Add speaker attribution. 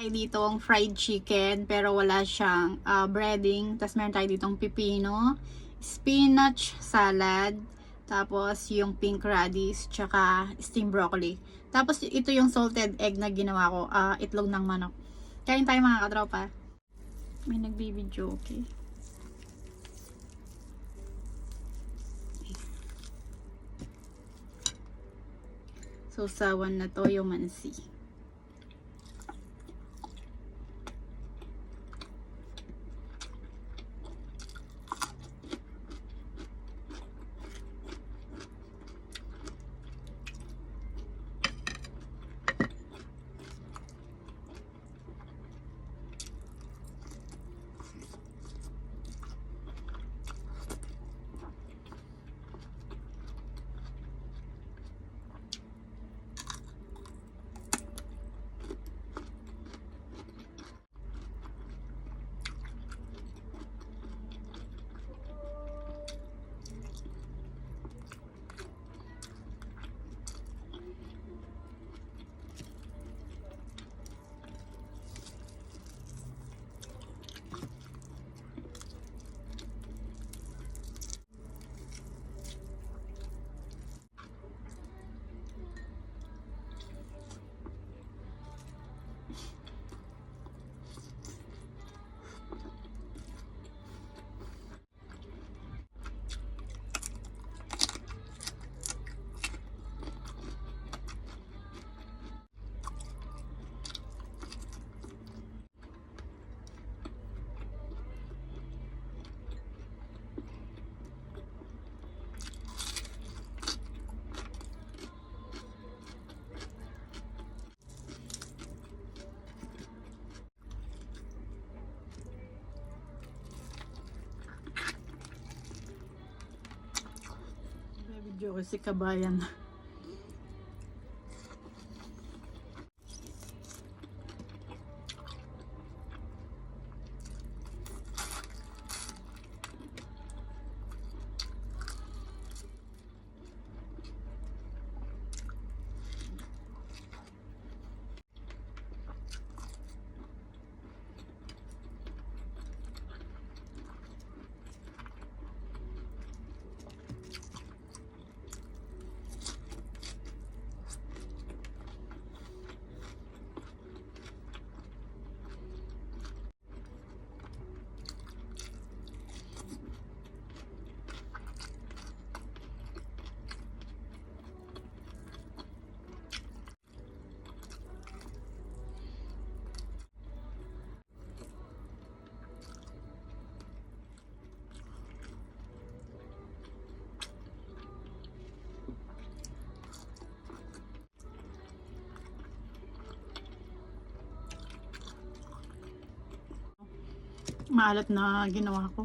Speaker 1: tayo ditong fried chicken pero wala siyang breading. Tapos meron tayo ditong pipino, spinach salad, tapos yung pink radish, tsaka steamed broccoli. Tapos ito yung salted egg na ginawa ko, itlog ng manok. Kain tayo mga katropa. May nagbibidyo, okay. So sawan na toyo mansi. Video kasi kabayan. Maalat na ginawa ko.